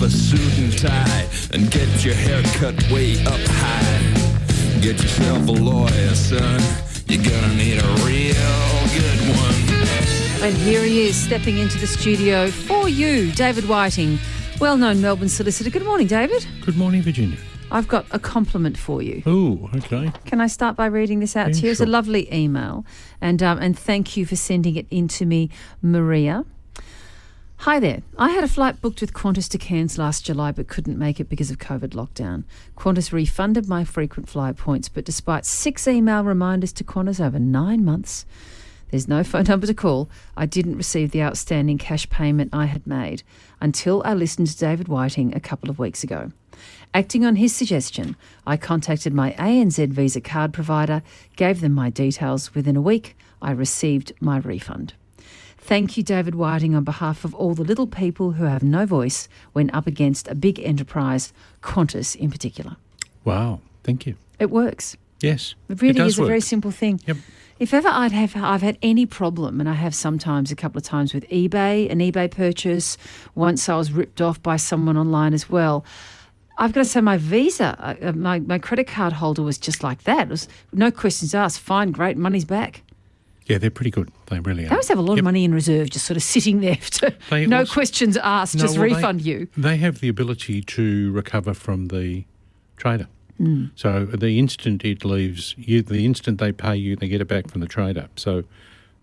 a suit and tie and get your hair cut way up high. Get yourself a lawyer, son. You're gonna need a real good one. And here he is, stepping into the studio for you, David Whiting, well-known Melbourne solicitor. Good morning, David. Good morning, Virginia. I've got a compliment for you. Oh, okay. Can I start by reading this out to you? It's a lovely email, and thank you for sending it in to me, Maria. Hi there. I had a flight booked with Qantas to Cairns last July but couldn't make it because of COVID lockdown. Qantas refunded my frequent flyer points, but despite 6 email reminders to Qantas over 9 months, there's no phone number to call, I didn't receive the outstanding cash payment I had made until I listened to David Whiting a couple of weeks ago. Acting on his suggestion, I contacted my ANZ Visa card provider, gave them my details. Within a week, I received my refund. Thank you, David Whiting, on behalf of all the little people who have no voice when up against a big enterprise, Qantas in particular. Wow, thank you. It works. Yes, it really does is a very simple thing. Yep. If ever I've had any problem, and I have sometimes a couple of times with eBay, an eBay purchase, once I was ripped off by someone online as well, I've got to say my Visa, my credit card holder was just like that. It was no questions asked, fine, great, money's back. Yeah, they're pretty good. They really are. They always have a lot of money in reserve, just sort of sitting there. Questions asked, refund you. They have the ability to recover from the trader. Mm. So the instant it leaves you, the instant they pay you, they get it back from the trader. So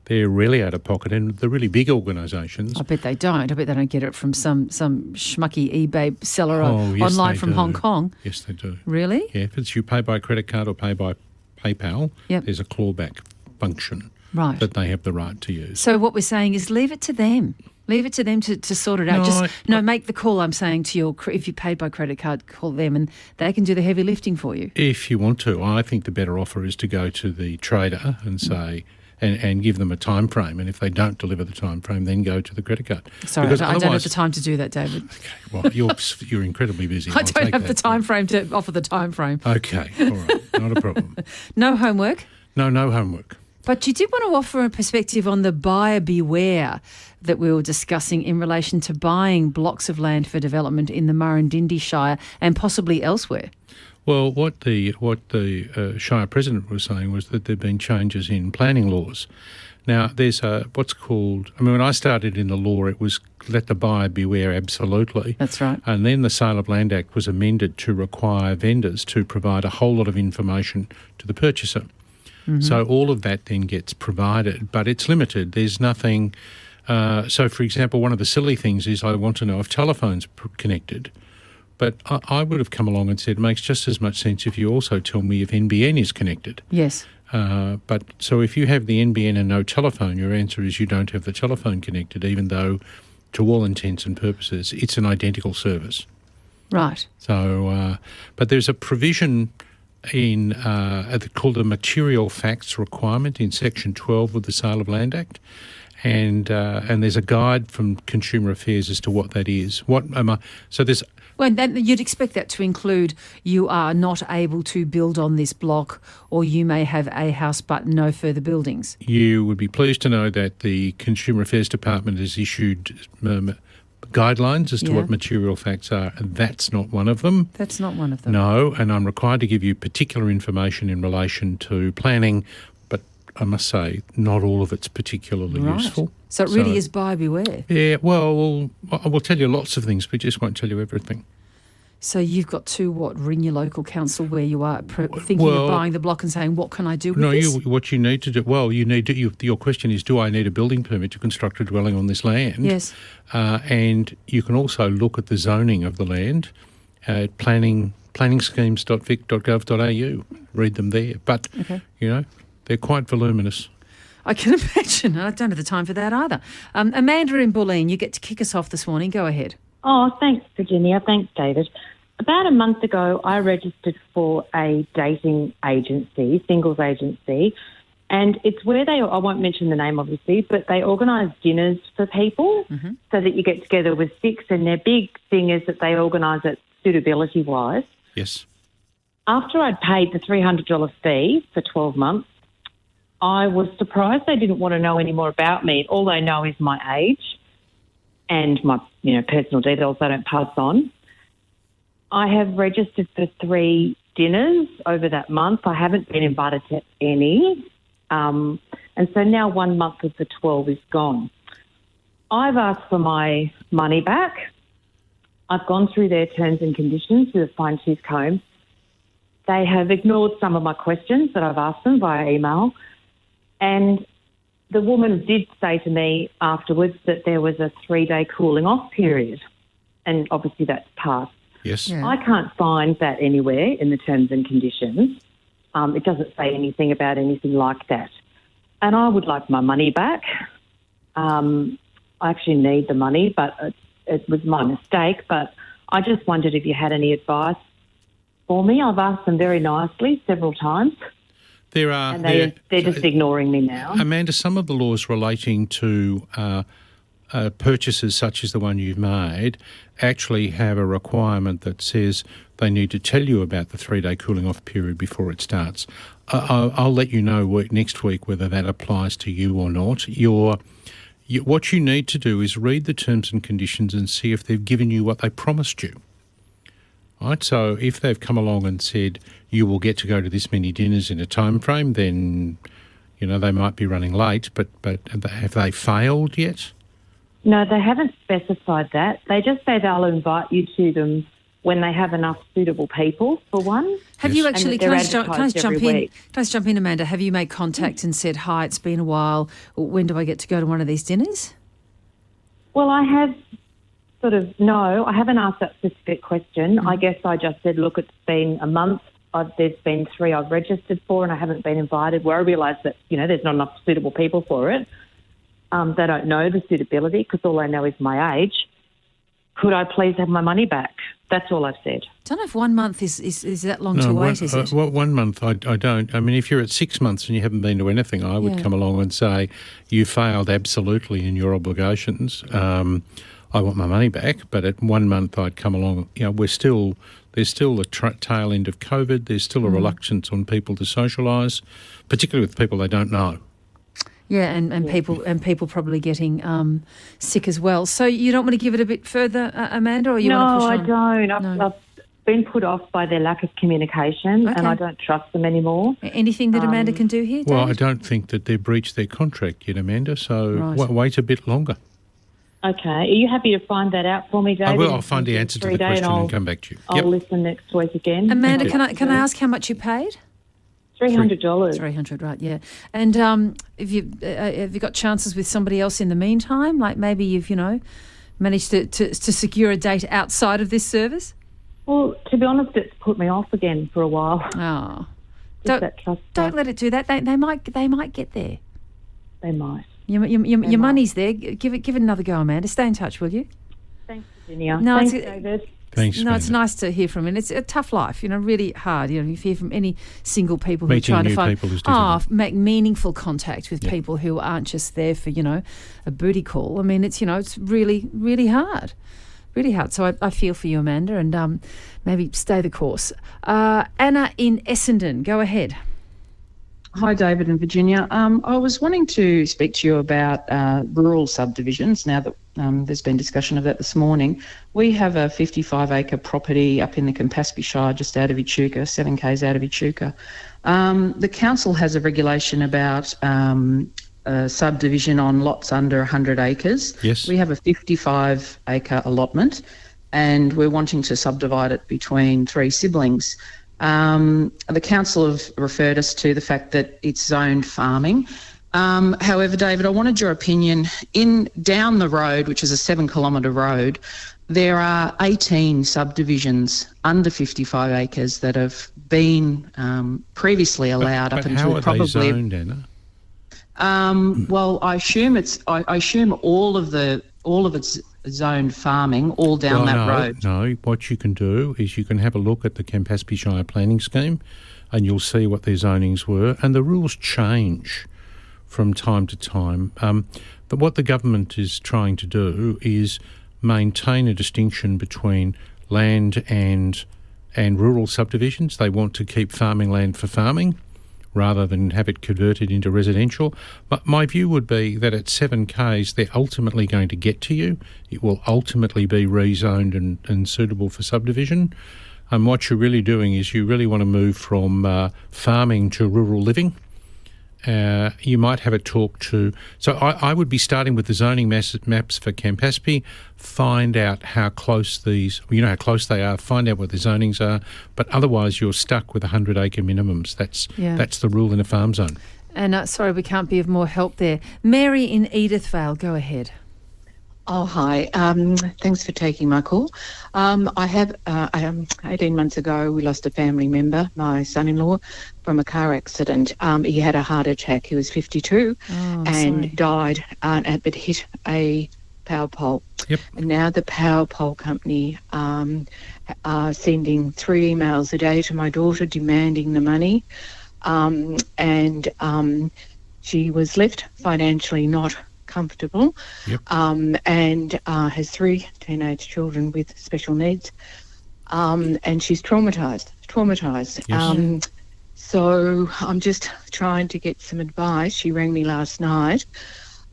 they're really out of pocket. And the really big organisations... I bet they don't. I bet they don't get it from some schmucky eBay seller online from Hong Kong. Yes, they do. Really? Yeah, if it's you pay by credit card or pay by PayPal, there's a clawback function that they have the right to use. So what we're saying is leave it to them. Leave it to them to sort it out. Make the call, I'm saying, to your, if you paid by credit card, call them and they can do the heavy lifting for you. If you want to. I think the better offer is to go to the trader and say, and give them a time frame. And if they don't deliver the time frame, then go to the credit card. Sorry, I don't have the time to do that, David. Okay, well, you're incredibly busy. I don't have the time frame to offer the time frame. Okay, all right, not a problem. No homework? No homework. But you did want to offer a perspective on the buyer beware that we were discussing in relation to buying blocks of land for development in the Murrumbidgee Shire and possibly elsewhere. Well, what the Shire President was saying was that there have been changes in planning laws. Now, there's what's called... I mean, when I started in the law, it was let the buyer beware absolutely. That's right. And then the Sale of Land Act was amended to require vendors to provide a whole lot of information to the purchaser. Mm-hmm. So all of that then gets provided, but it's limited. There's nothing... so, for example, one of the silly things is I want to know if telephones are connected. But I would have come along and said it makes just as much sense if you also tell me if NBN is connected. Yes. But so if you have the NBN and no telephone, your answer is you don't have the telephone connected, even though to all intents and purposes it's an identical service. Right. So, but there's a provision in called the Material Facts Requirement in Section 12 of the Sale of Land Act. And there's a guide from Consumer Affairs as to what that is. Well, you'd expect that to include you are not able to build on this block, or you may have a house but no further buildings. You would be pleased to know that the Consumer Affairs Department has issued guidelines as to what material facts are, and that's not one of them. That's not one of them. No, and I'm required to give you particular information in relation to planning, but I must say not all of it's particularly useful. So it really is buyer beware. Yeah, well, I will tell you lots of things, but just won't tell you everything. So you've got to, ring your local council where you are thinking of buying the block and saying, what can I do with this? What you need to do, your question is, do I need a building permit to construct a dwelling on this land? Yes. And you can also look at the zoning of the land at planningschemes.vic.gov.au. Read them there. But, they're quite voluminous. I can imagine. I don't have the time for that either. Amanda in Bulleen, you get to kick us off this morning. Go ahead. Oh, thanks, Virginia. Thanks, David. About a month ago, I registered for a dating agency, singles agency, and it's where I won't mention the name obviously, but they organise dinners for people so that you get together with six, and their big thing is that they organise it suitability-wise. Yes. After I'd paid the $300 fee for 12 months, I was surprised they didn't want to know any more about me. All they know is my age and my personal details they don't pass on. I have registered for 3 dinners over that month. I haven't been invited to any. And so now 1 month of the 12 is gone. I've asked for my money back. I've gone through their terms and conditions with a fine-tooth comb. They have ignored some of my questions that I've asked them via email. And the woman did say to me afterwards that there was a 3-day cooling off period. And obviously that's passed. Yes. Yeah. I can't find that anywhere in the terms and conditions. It doesn't say anything about anything like that. And I would like my money back. I actually need the money, but it was my mistake. But I just wondered if you had any advice for me. I've asked them very nicely several times. And they're just ignoring me now. Amanda, some of the laws relating to purchases such as the one you've made actually have a requirement that says they need to tell you about the 3-day cooling off period before it starts. I'll let you know next week whether that applies to you or not. What you need to do is read the terms and conditions and see if they've given you what they promised you. Right, so if they've come along and said you will get to go to this many dinners in a time frame, then they might be running late. But have they failed yet? No, they haven't specified that. They just say they'll invite you to them when they have enough suitable people, for one. Have you actually, can I just jump in, Amanda? Have you made contact and said, hi, it's been a while, when do I get to go to one of these dinners? Well, I have no, I haven't asked that specific question. I guess I just said, look, it's been a month. There's been 3 I've registered for and I haven't been invited, where I realised that, there's not enough suitable people for it. They don't know the suitability because all I know is my age. Could I please have my money back? That's all I've said. I don't know if 1 month is that long to wait, is it? 1 month, I don't. I mean, if you're at 6 months and you haven't been to anything, I would come along and say you failed absolutely in your obligations. I want my money back, but at 1 month I'd come along. There's still the tail end of COVID. There's still a reluctance on people to socialise, particularly with people they don't know. Yeah, and people probably getting sick as well. So you don't want to give it a bit further, Amanda, or you want to push on? No, I don't. I've been put off by their lack of communication, and I don't trust them anymore. Anything that Amanda can do here, David? Well, I don't think that they've breached their contract yet, Amanda, so wait a bit longer. Okay. Are you happy to find that out for me, David? I will. I'll find the answer to the question and come back to you. I'll listen next week again. Amanda, can I ask how much you paid? $300. $300, right? Yeah. And have you got chances with somebody else in the meantime? Like maybe you've managed to secure a date outside of this service? Well, to be honest, it's put me off again for a while. Oh, don't let it do that. They might get there. They might. Your money's there. Give it another go, Amanda. Stay in touch, will you? Thanks, Virginia. No, Thanks, David. Thanks, no, Amanda. It's nice to hear from you. And it's a tough life, really hard. If you hear from any single people who are Meeting trying to new find, people is difficult. make meaningful contact with people who aren't just there for, a booty call. I mean, it's really, really hard. Really hard. So I feel for you, Amanda, and maybe stay the course. Anna in Essendon, go ahead. Hi, David and Virginia. I was wanting to speak to you about rural subdivisions now that there's been discussion of that this morning. We have a 55-acre property up in the Campaspe Shire just out of Echuca, 7 k's out of Echuca. The council has a regulation about subdivision on lots under 100 acres. Yes. We have a 55-acre allotment and we're wanting to subdivide it between 3 siblings. The council have referred us to the fact that it's zoned farming. However, David, I wanted your opinion. Down the road, which is a 7-kilometre road, there are 18 subdivisions under 55 acres that have been previously allowed up until probably. How are they zoned, Anna? Well, I assume all of it's zoned farming all down that road. No, what you can do is you can have a look at the Campaspe Shire planning scheme and you'll see what their zonings were, and the rules change from time to time. But what the government is trying to do is maintain a distinction between land and rural subdivisions. They want to keep farming land for farming rather than have it converted into residential. But my view would be that at 7 k's, they're ultimately going to get to you. It will ultimately be rezoned and suitable for subdivision. And what you're really doing is you really want to move from farming to rural living. You might have a talk to... So I would be starting with the zoning maps for Campaspe, find out how close how close they are, find out what the zonings are, but otherwise you're stuck with 100-acre minimums. That's the rule in a farm zone. And sorry, we can't be of more help there. Mary in Edithvale, go ahead. Oh, hi. Thanks for taking my call. I have 18 months ago, we lost a family member, my son-in-law, from a car accident. He had a heart attack. He was 52 and died, but hit a power pole. Yep. And now the power pole company are sending 3 emails a day to my daughter demanding the money. She was left financially not comfortable. Yep. And has 3 teenage children with special needs, and she's traumatised. Yes. So I'm just trying to get some advice. She rang me last night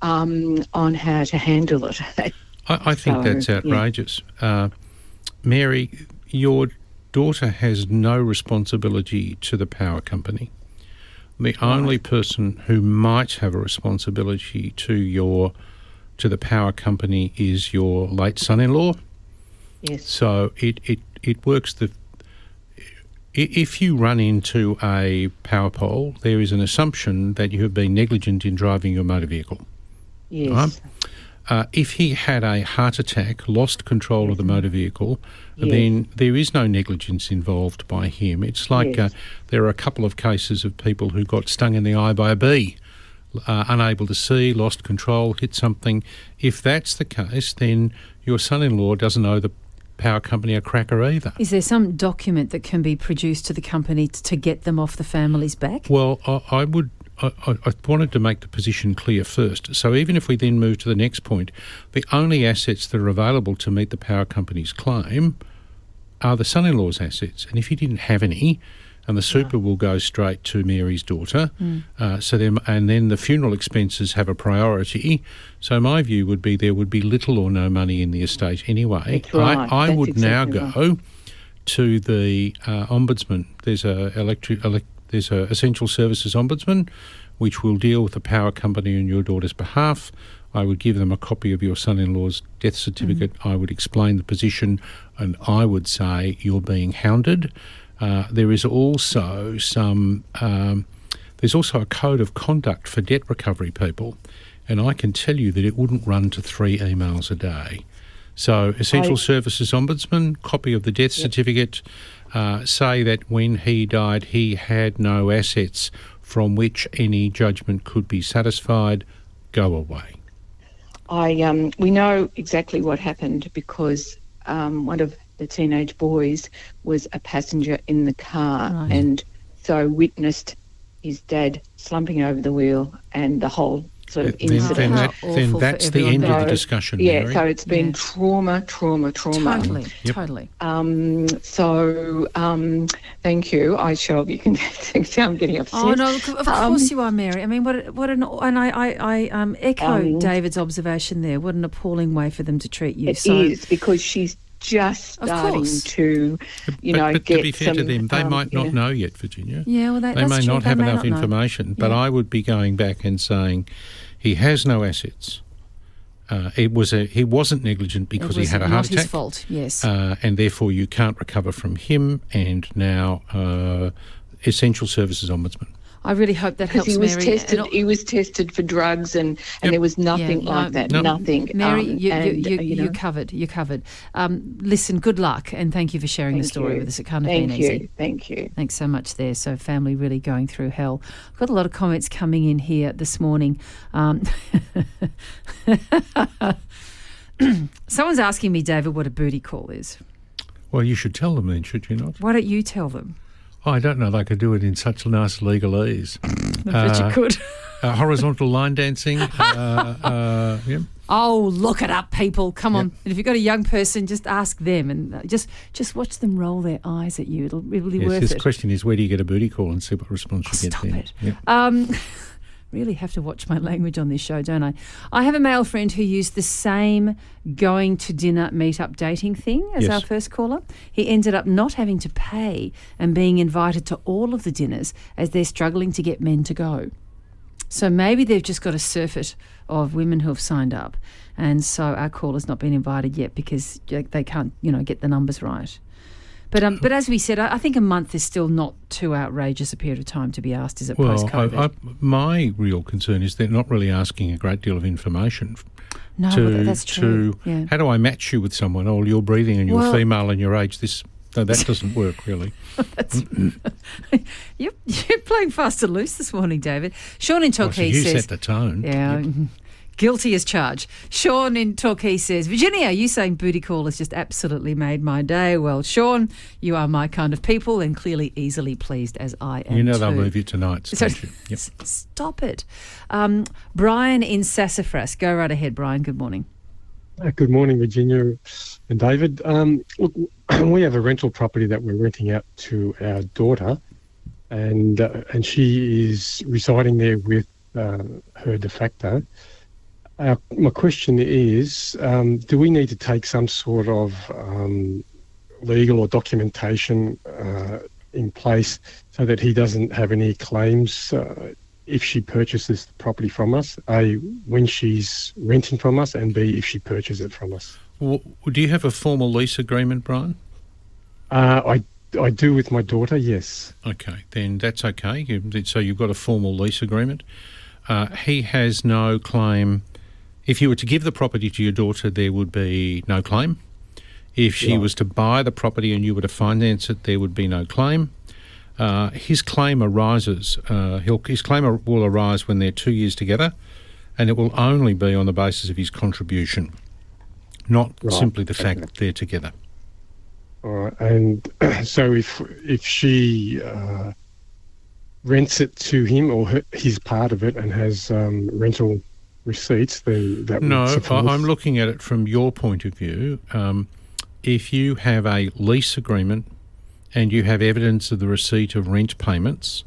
on how to handle it. I think that's outrageous. Mary, your daughter has no responsibility to the power company. The only person who might have a responsibility to the power company is your late son-in-law. Yes. So it works if you run into a power pole, there is an assumption that you have been negligent in driving your motor vehicle. Yes. Right? If he had a heart attack, lost control of the motor vehicle, then there is no negligence involved by him. It's like there are a couple of cases of people who got stung in the eye by a bee, unable to see, lost control, hit something. If that's the case, then your son-in-law doesn't owe the power company a cracker either. Is there some document that can be produced to the company to get them off the family's back? Well, I wanted to make the position clear first. So even if we then move to the next point, the only assets that are available to meet the power company's claim are the son-in-law's assets. And if he didn't have any, and the super will go straight to Mary's daughter, and then the funeral expenses have a priority. So my view would be there would be little or no money in the estate anyway. That's right. I would exactly now go to the ombudsman. There's a Essential Services Ombudsman, which will deal with the power company on your daughter's behalf. I would give them a copy of your son-in-law's death certificate. I would explain the position, and I would say you're being hounded. There is also there's also a code of conduct for debt recovery people, and I can tell you that it wouldn't run to 3 emails a day. So Essential Services Ombudsman, copy of the death certificate, say that when he died he had no assets from which any judgment could be satisfied, go away. We know exactly what happened because one of the teenage boys was a passenger in the car and so witnessed his dad slumping over the wheel and the whole sort of incident. Then that's the end of the discussion, Mary. So it's been trauma. Totally. Thank you. You can see I'm getting upset. Oh no, of course you are, Mary. I mean, I echo David's observation there. What an appalling way for them to treat you. It is, because she's just starting to, but get to be fair some, to them, they might not know yet, Virginia. Yeah, well, they that's may true. not They have may enough not know. information. But I would be going back and saying he has no assets. He wasn't negligent because he had a heart attack. It was not his fault. Yes, and therefore you can't recover from him. And now Essential Services Ombudsman. I really hope that helps, Mary. He was tested for drugs, and there was nothing like that. No. Nothing. Mary, you're covered. You're covered. Listen, good luck, and thank you for sharing the story with us. It can't have been easy. Thank you. Thanks so much there. So family really going through hell. I've got a lot of comments coming in here this morning. Someone's asking me, David, what a booty call is. Well, you should tell them then, should you not? Why don't you tell them? I don't know. They could do it in such nice legalese. I bet you could. Horizontal line dancing. Yep. Oh, look it up, people. Come on. And if you've got a young person, just ask them and just watch them roll their eyes at you. It'll be worth it. The question is, where do you get a booty call and see what response you get Stop then? it. Yep. Really have to watch my language on this show, don't I? I have a male friend who used the same going to dinner meet-up dating thing as Yes. our first caller. He ended up not having to pay and being invited to all of the dinners as they're struggling to get men to go. So maybe they've just got a surfeit of women who have signed up, and so our caller's not been invited yet because they can't, get the numbers right. But as we said, I think a month is still not too outrageous a period of time to be asked, is it, post-COVID? My real concern is they're not really asking a great deal of information. No, but that's true. Yeah. How do I match you with someone? Oh, you're breathing and you're female and your age. No, that doesn't work, really. You're playing fast and loose this morning, David. Sean in Torquay you says... set the tone. Yeah, Yep. Guilty as charged. Sean in Torquay says, Virginia, you saying booty call has just absolutely made my day. Well, Sean, you are my kind of people and clearly easily pleased as I am too. They'll move you tonight, don't you? Yep. Stop it. Brian in Sassafras. Go right ahead, Brian. Good morning. Good morning, Virginia and David. Look, we have a rental property that we're renting out to our daughter, and she is residing there with her de facto. My question is, do we need to take some sort of legal or documentation in place so that he doesn't have any claims if she purchases the property from us, A, when she's renting from us, and B, if she purchases it from us? Well, do you have a formal lease agreement, Brian? I do with my daughter, yes. Okay, then that's okay. So you've got a formal lease agreement. He has no claim. If you were to give the property to your daughter, there would be no claim. If she was to buy the property and you were to finance it, there would be no claim. His claim arises. His claim will arise when they're 2 years together, and it will only be on the basis of his contribution, not simply the fact that they're together. All right, and so if she rents it to him or his part of it and has rental receipts, then that would suffice? I'm looking at it from your point of view. If you have a lease agreement and you have evidence of the receipt of rent payments,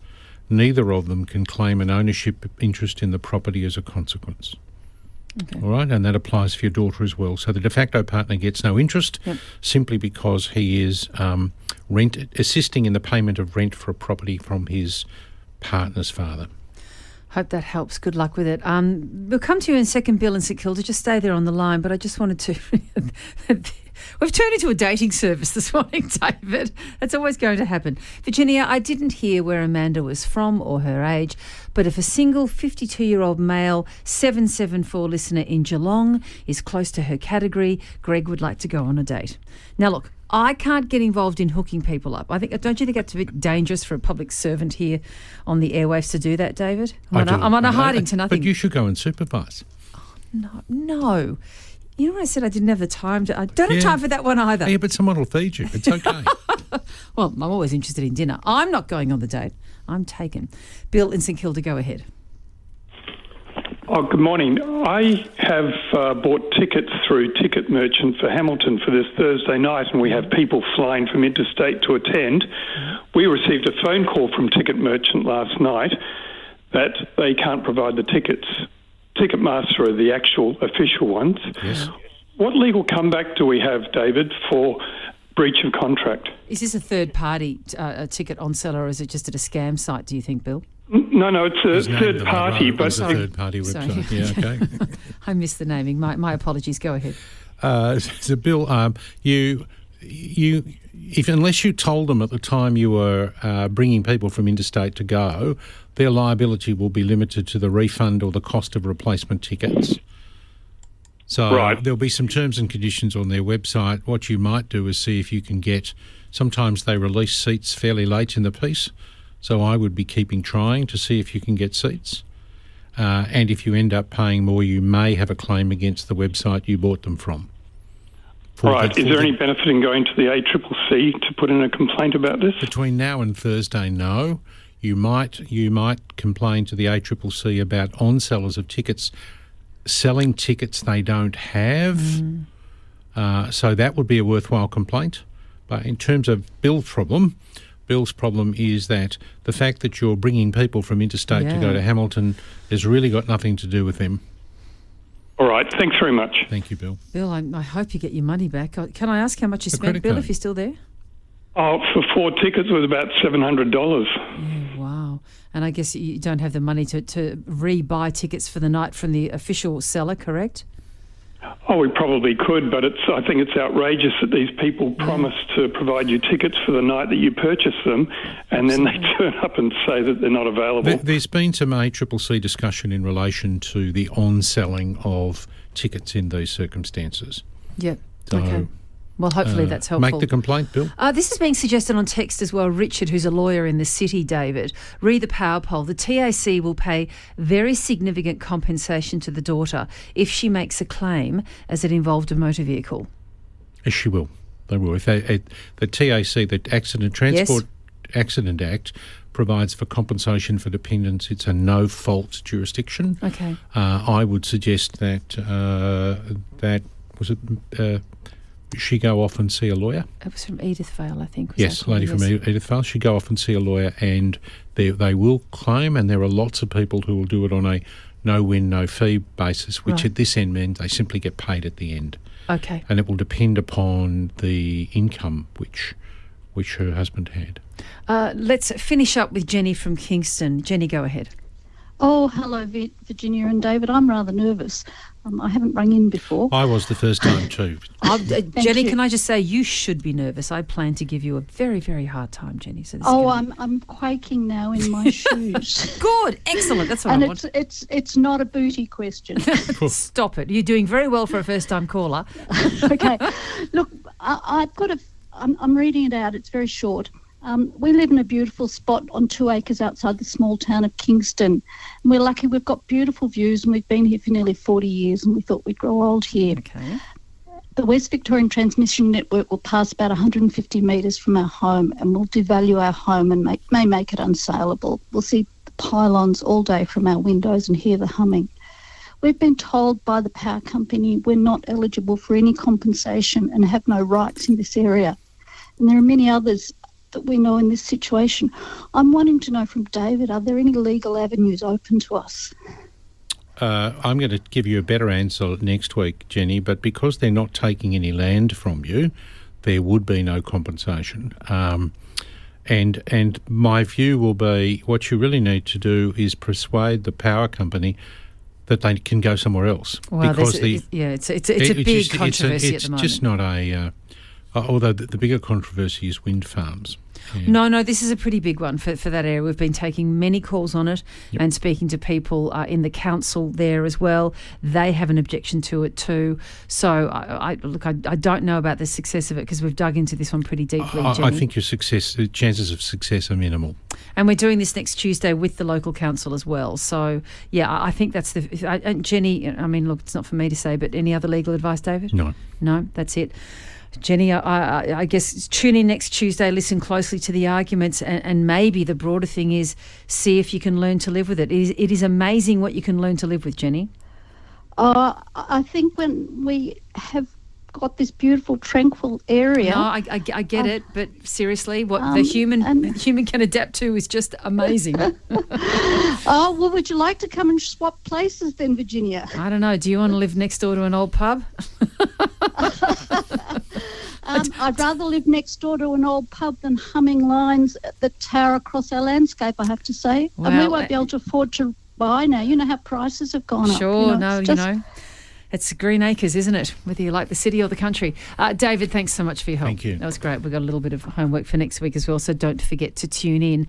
neither of them can claim an ownership interest in the property as a consequence. Okay. All right, and that applies for your daughter as well. So the de facto partner gets no interest simply because he is assisting in the payment of rent for a property from his partner's father. Hope that helps. Good luck with it. We'll come to you in a second, Bill in St Kilda. Just stay there on the line. But I just wanted to... We've turned into a dating service this morning, David. That's always going to happen. Virginia, I didn't hear where Amanda was from or her age, but if a single 52-year-old male 774 listener in Geelong is close to her category, Greg would like to go on a date. Now, look, I can't get involved in hooking people up. Don't you think that's a bit dangerous for a public servant here on the airwaves to do that, David? I'm on a hiding to nothing. But you should go and supervise. No. You know what I said? I didn't have the time to... I don't have time for that one either. Yeah, but someone will feed you. It's okay. Well, I'm always interested in dinner. I'm not going on the date. I'm taken. Bill in St Kilda, go ahead. Oh, good morning. I have bought tickets through Ticket Merchant for Hamilton for this Thursday night, and we have people flying from interstate to attend. We received a phone call from Ticket Merchant last night that they can't provide the tickets. Ticketmaster are the actual official ones. Yes. What legal comeback do we have, David, for breach of contract? Is this a third-party ticket on seller, or is it just at a scam site, do you think, Bill? No, it's a third party. But it's a third-party website. Sorry. Yeah, okay. I missed the naming. My apologies. Go ahead. So, Bill, unless you told them at the time you were bringing people from interstate to go, their liability will be limited to the refund or the cost of replacement tickets. So there'll be some terms and conditions on their website. What you might do is see if you can get... Sometimes they release seats fairly late in the piece, so I would be trying to see if you can get seats. And if you end up paying more, you may have a claim against the website you bought them from. Right. Is there any benefit in going to the ACCC to put in a complaint about this? Between now and Thursday, no. You might complain to the ACCC about on-sellers of tickets selling tickets they don't have. So that would be a worthwhile complaint. But in terms of Bill's problem, Bill's problem is that the fact that you're bringing people from interstate to go Yeah. to Hamilton has really got nothing to do with them. All right, thanks very much. Thank you, Bill. Bill, I hope you get your money back. Can I ask how much you A spent, credit Bill, card. if you're still there? Oh, for 4 tickets was about $700. Yeah, wow. And I guess you don't have the money to re-buy tickets for the night from the official seller, correct? Oh, we probably could, but I think it's outrageous that these people promise to provide you tickets for the night that you purchase them, and then they turn up and say that they're not available. There's been some ACCC discussion in relation to the on-selling of tickets in these circumstances. Yep. So, okay. Well, hopefully that's helpful. Make the complaint, Bill. This is being suggested on text as well. Richard, who's a lawyer in the city, David, read the power poll. The TAC will pay very significant compensation to the daughter if she makes a claim as it involved a motor vehicle. Yes, she will. They will. If the TAC, the Accident Transport Accident Act, provides for compensation for dependents. It's a no-fault jurisdiction. Okay. I would suggest that she go off and see a lawyer. It was from Edith Vale, I think. Yes, lady from Edith Vale. She go off and see a lawyer, and they will claim, and there are lots of people who will do it on a no-win, no-fee basis, which Right. at this end means they simply get paid at the end. Okay. And it will depend upon the income which her husband had. Let's finish up with Jenny from Kingston. Jenny, go ahead. Oh, hello, Virginia and David. I'm rather nervous. I haven't rung in before. I was the first time too. Jenny, you. can I just say you should be nervous. I plan to give you a very, very hard time, Jenny. So this is Oh, gonna I'm quaking now in my shoes. good. Excellent. That's what And I want. it's not a booty question. Stop it. You're doing very well for a first-time caller. Okay. Look, I'm reading it out. It's very short. We live in a beautiful spot on 2 acres outside the small town of Kingston. And we're lucky we've got beautiful views, and we've been here for nearly 40 years, and we thought we'd grow old here. Okay. The West Victorian Transmission Network will pass about 150 metres from our home and will devalue our home and may make it unsaleable. We'll see the pylons all day from our windows and hear the humming. We've been told by the power company we're not eligible for any compensation and have no rights in this area. And there are many others that we know in this situation. I'm wanting to know from David, are there any legal avenues open to us? I'm going to give you a better answer next week, Jenny, but because they're not taking any land from you, there would be no compensation. And my view will be what you really need to do is persuade the power company that they can go somewhere else. Well, because it's a big controversy at the moment. It's just not a... although the bigger controversy is wind farms. Yeah. No, this is a pretty big one for that area. We've been taking many calls on it and speaking to people in the council there as well. They have an objection to it too. So, I don't know about the success of it because we've dug into this one pretty deeply, Jenny. I think your chances of success are minimal. And we're doing this next Tuesday with the local council as well. So, yeah, I think that's Jenny, I mean, look, it's not for me to say, but any other legal advice, David? No. No, that's it. Jenny, I guess tune in next Tuesday, listen closely to the arguments, and maybe the broader thing is see if you can learn to live with it. It is amazing what you can learn to live with, Jenny. I think when we have got this beautiful, tranquil area... No, I get it, but seriously, what the human can adapt to is just amazing. Oh, well, would you like to come and swap places then, Virginia? I don't know. Do you want to live next door to an old pub? I'd rather live next door to an old pub than humming lines that tower across our landscape, I have to say. And we won't be able to afford to buy now. You know how prices have gone up. Sure, it's Green Acres, isn't it? Whether you like the city or the country. David, thanks so much for your help. Thank you. That was great. We've got a little bit of homework for next week as well, so don't forget to tune in.